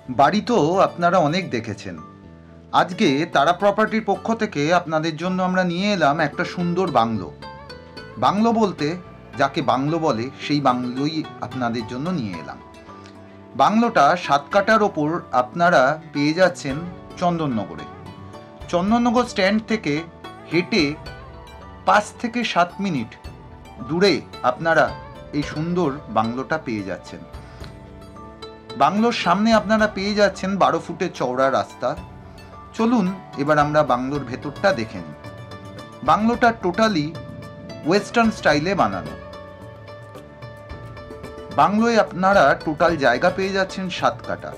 বাড়ি তো আপনারা অনেক দেখেছেন। আজকে তারা প্রপার্টির পক্ষ থেকে আপনাদের জন্য আমরা নিয়ে এলাম একটা সুন্দর বাংলো। বাংলো বলতে যাকে বাংলো বলে সেই বাংলোই আপনাদের জন্য নিয়ে এলাম। বাংলোটা 7 কাঠার ওপর আপনারা পেয়ে যাচ্ছেন চন্দননগরে। চন্দননগর স্ট্যান্ড থেকে হেঁটে 5 থেকে 7 মিনিট দূরে আপনারা এই সুন্দর বাংলোটা পেয়ে যাচ্ছেন। বাংলোর সামনে আপনারা পেয়ে যাচ্ছেন 12 ফুটের চওড়া রাস্তা। চলুন এবার আমরা বাংলোর ভেতরটা দেখে নিই। বাংলোটা টোটালি ওয়েস্টার্ন স্টাইলে বানানো। বাংলোয় আপনারা টোটাল জায়গা পেয়ে যাচ্ছেন 7 কাঠা।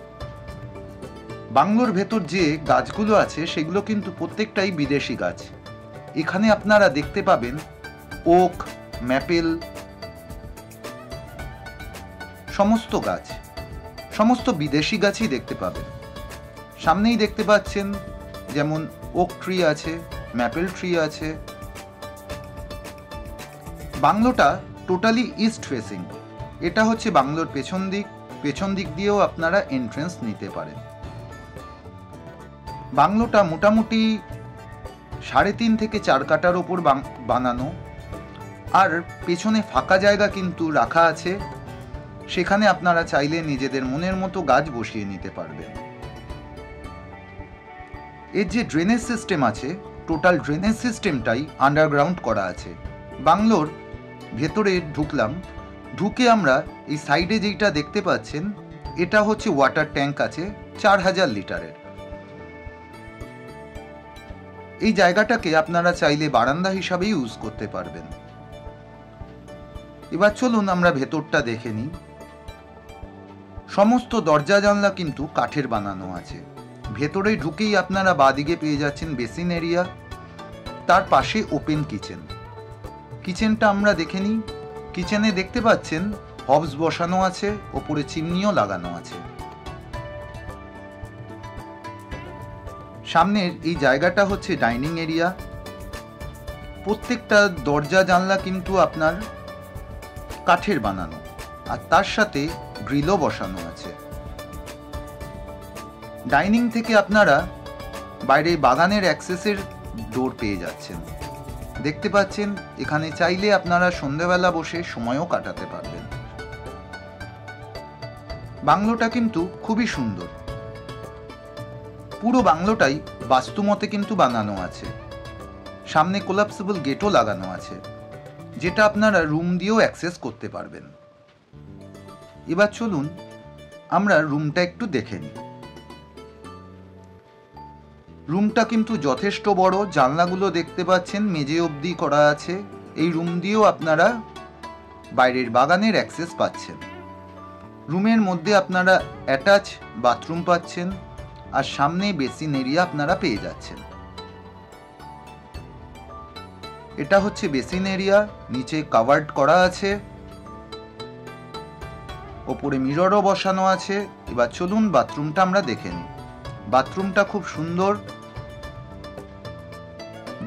বাংলোর ভেতর যে গাছগুলো আছে সেগুলো কিন্তু প্রত্যেকটাই বিদেশি গাছ। এখানে আপনারা দেখতে পাবেন ওক, ম্যাপেল, সমস্ত গাছ, সমস্ত বিদেশি গাছই দেখতে পাবেন। সামনেই দেখতে পাচ্ছেন যেমন ওক ট্রি আছে, ম্যাপেল ট্রি আছে। বাংলোটা টোটালি ইস্ট ফেসিং। এটা হচ্ছে বাংলোর পেছন দিক। পেছন দিক দিয়েও আপনারা এন্ট্রেন্স নিতে পারেন। বাংলোটা মোটামুটি 3.5 থেকে 4 কাঠার ওপর বানানো। আর পেছনে ফাঁকা জায়গা কিন্তু রাখা আছে, সেখানে আপনারা চাইলে নিজেদের মনের মতো গাছ বসিয়ে নিতে পারবেন। এর যে ড্রেনেজ সিস্টেম আছে, টোটাল ড্রেনেজ সিস্টেমটাই আন্ডারগ্রাউন্ড করা আছে। বাংলোর ভেতরে ঢুকলাম, ঢুকে আমরা এই সাইডে যেটা দেখতে পাচ্ছেন এটা হচ্ছে ওয়াটার ট্যাঙ্ক আছে 4000 লিটারের। এই জায়গাটাকে আপনারা চাইলে বারান্দা হিসাবে ইউজ করতে পারবেন। এবার চলুন আমরা ভেতরটা দেখে নিই। সমস্ত দরজা জানলা কিন্তু কাঠের বানানো আছে। ভেতরে ঢুকেই আপনারা বাঁদিকে পেয়ে যাচ্ছেন বেসিন এরিয়া, তার পাশে ওপেন কিচেন। কিচেনটা আমরা দেখে নিই। কিচেনে দেখতে পাচ্ছেন হবস বসানো আছে, ওপরে চিমনিও লাগানো আছে। সামনের এই জায়গাটা হচ্ছে ডাইনিং এরিয়া। প্রত্যেকটা দরজা জানলা কিন্তু আপনার কাঠের বানানো, আর তার সাথে গ্রিলও বসানো আছে। ডাইনিং থেকে আপনারা বাইরে বাগানের অ্যাক্সেসের ডোর পেয়ে যাচ্ছেন। দেখতে পাচ্ছেন এখানে চাইলে আপনারা সন্ধ্যাবেলা বসে সময়ও কাটাতে পারবেন। বাংলোটা কিন্তু খুবই সুন্দর। পুরো বাংলোটাই বাস্তুমতে কিন্তু বানানো আছে। সামনে কোলাপসেবল গেটও লাগানো আছে, যেটা আপনারা রুম দিয়েও অ্যাক্সেস করতে পারবেন। এবার চলুন আমরা রুমটা একটু দেখে নিই। রুমটা কিন্তু যথেষ্ট বড়। জানলাগুলো দেখতে পাচ্ছেন মেঝে অবধি করা আছে। এই রুম দিয়েও আপনারা বাইরের বাগানের অ্যাক্সেস পাচ্ছেন। রুমের মধ্যে আপনারা অ্যাটাচ বাথরুম পাচ্ছেন, আর সামনে বেসিন এরিয়া আপনারা পেয়ে যাচ্ছেন। এটা হচ্ছে বেসিন এরিয়া, নিচে কাভার্ড করা আছে, ওপরে মিররও বসানো আছে। এবার চলুন বাথরুমটা আমরা দেখে নিই। বাথরুমটা খুব সুন্দর।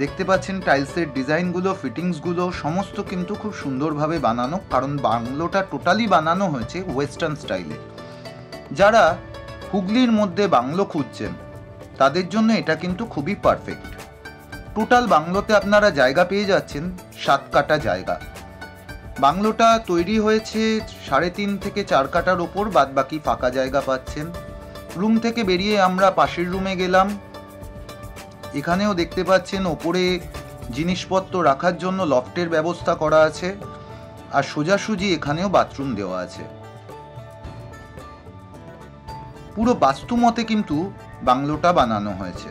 দেখতে পাচ্ছেন টাইলসের ডিজাইনগুলো, ফিটিংসগুলো সমস্ত কিন্তু খুব সুন্দরভাবে বানানো, কারণ বাংলোটা টোটালি বানানো হয়েছে ওয়েস্টার্ন স্টাইলে। যারা হুগলির মধ্যে বাংলো খুঁজছেন তাদের জন্য এটা কিন্তু খুবই পারফেক্ট। টোটাল বাংলোতে আপনারা জায়গা পেয়ে যাচ্ছেন 7 কাঠা জায়গা। বাংলোটা তৈরি হয়েছে 3.5 থেকে 4 কাঠার ওপর, বাদ বাকি ফাঁকা জায়গা পাচ্ছেন। রুম থেকে বেরিয়ে আমরা পাশের রুমে গেলাম। এখানেও দেখতে পাচ্ছেন ওপরে জিনিসপত্র রাখার জন্য লফটের ব্যবস্থা করা আছে, আর সোজাসুজি এখানেও বাথরুম দেওয়া আছে। পুরো বাস্তুমতে কিন্তু বাংলোটা বানানো হয়েছে।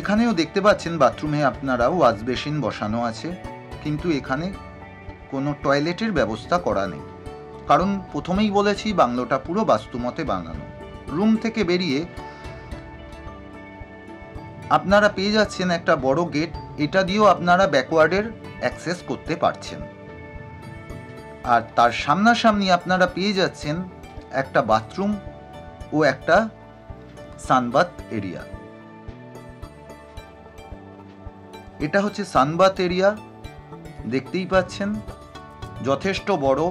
এখানেও দেখতে পাচ্ছেন বাথরুমে আপনারা ওয়াশ বেসিন বসানো আছে, কিন্তু এখানে কোনো টয়লেটের ব্যবস্থা করা নেই, কারণ প্রথমেই বলেছি বাংলোটা পুরো বাস্তুমতে বানানো। রুম থেকে বেরিয়ে আপনারা পেয়ে যাচ্ছেন একটা বড় গেট। এটা দিয়েও আপনারা ব্যাকওয়ার্ডের অ্যাক্সেস করতে পারছেন। আর তার সামনাসামনি আপনারা পেয়ে যাচ্ছেন একটা বাথরুম ও একটা সানবাথ এরিয়া। এটা হচ্ছে সানবাথ এরিয়া, দেখতেই পাচ্ছেন। যথেষ্ট বড়,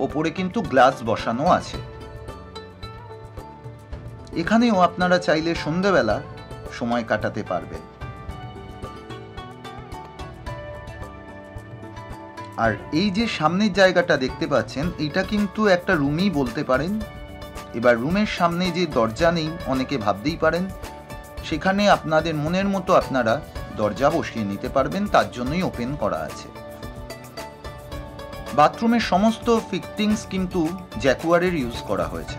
ওপরে কিন্তু গ্লাস বসানো আছে। এখানেও আপনারা চাইলে সন্ধ্যেবেলা সময় কাটাতে পারবেন। আর এই যে সামনের জায়গাটা দেখতে পাচ্ছেন, এটা কিন্তু একটা রুমই বলতে পারেন। এবার রুমের সামনে যে দরজা নেই, অনেকে ভাবতেই পারেন, সেখানে আপনাদের মনের মতো আপনারা দরজা বসিয়ে নিতে পারবেন, তার জন্যই ওপেন করা আছে। বাথরুমের সমস্ত ফিটিংস কিন্তু জ্যাকুয়ারের ইউজ করা হয়েছে।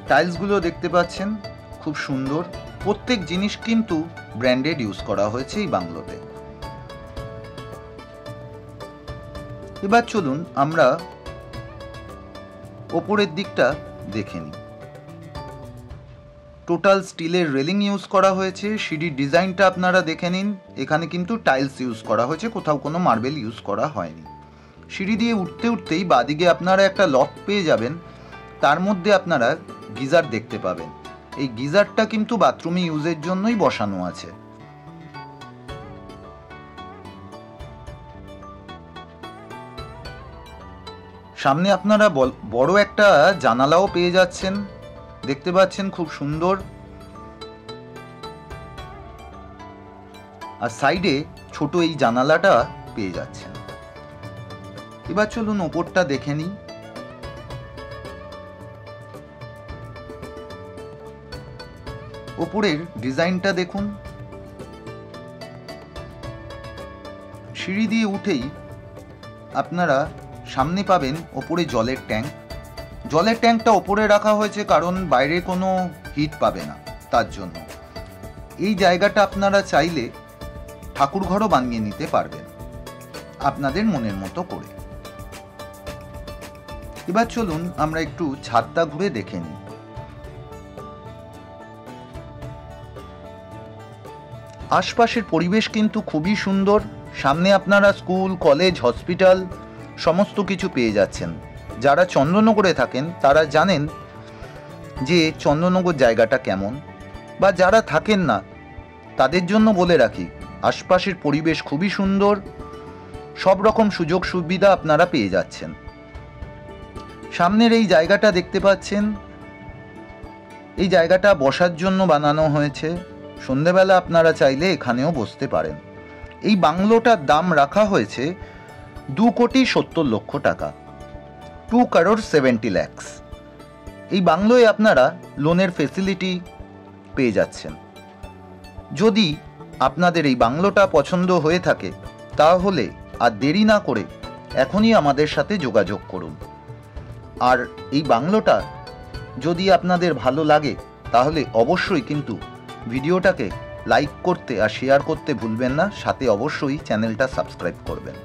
টাইলসগুলো দেখতে পাচ্ছেন খুব সুন্দর, প্রত্যেক জিনিস কিন্তু ব্র্যান্ডেড ইউজ করা হয়েছে এই বাংলোতে। এবার চলুন আমরা ওপরের দিকটা দেখে নিই। টোটাল স্টিলের রেলিং ইউজ করা হয়েছে। সিঁড়ির ডিজাইনটা আপনারা দেখে নিন, এখানে কিন্তু টাইলস ইউজ করা হয়েছে, কোথাও কোনো মার্বেল ইউজ করা হয়নি। সিঁড়ি দিয়ে উঠতে উঠতেই বাদিকে আপনারা একটা লক পেয়ে যাবেন, তার মধ্যে আপনারা গিজার দেখতে পাবেন। এই গিজারটা কিন্তু বাথরুমে ইউজের জন্যই বসানো আছে। সামনে আপনারা বড় একটা জানালাও পেয়ে যাচ্ছেন, দেখতে পাচ্ছেন খুব সুন্দর। আর সাইডে ছোট এই জানালাটা পেয়ে যাচ্ছেন। এবার চলুন ওপরটা দেখে নিই। ওপরের ডিজাইনটা দেখুন। সিঁড়ি দিয়ে উঠেই আপনারা সামনে পাবেন ওপরে জলের ট্যাঙ্ক। জলের ট্যাঙ্কটা ওপরে রাখা হয়েছে কারণ বাইরে কোনো হিট পাবে না, তার জন্য। এই জায়গাটা আপনারা চাইলে ঠাকুর ঘরও বানিয়ে নিতে পারবেন আপনাদের মনের মতো করে। এবার চলুন আমরা একটু ছাদটা ঘুরে দেখে নিই। আশপাশের পরিবেশ কিন্তু খুবই সুন্দর। সামনে আপনারা স্কুল, কলেজ, হসপিটাল সমস্ত কিছু পেয়ে যাচ্ছেন। যারা চন্দ্রনগরে থাকেন তারা জানেন যে চন্দ্রনগর জায়গাটা কেমন, বা যারা থাকেন না তাদের জন্য বলে রাখি, আশপাশের পরিবেশ খুবই সুন্দর, সব রকম সুযোগ সুবিধা আপনারা পেয়ে যাচ্ছেন। সামনের এই জায়গাটা দেখতে পাচ্ছেন, এই জায়গাটা বসার জন্য বানানো হয়েছে। সন্ধেবেলা আপনারা চাইলে এখানেও বসতে পারেন। এই বাংলোটার দাম রাখা হয়েছে 2,70,00,000 টাকা, 2,70 lakhs। এই বাংলোয় আপনারা লোনের ফেসিলিটি পেয়ে যাচ্ছেন। যদি আপনাদের এই বাংলোটা পছন্দ হয়ে থাকে তাহলে আর দেরি না করে এখনই আমাদের সাথে যোগাযোগ করুন। আর এই বাংলোটা যদি আপনাদের ভালো লাগে তাহলে অবশ্যই কিন্তু ভিডিওটাকে লাইক করতে আর শেয়ার করতে ভুলবেন না, সাথে অবশ্যই চ্যানেলটা সাবস্ক্রাইব করবেন।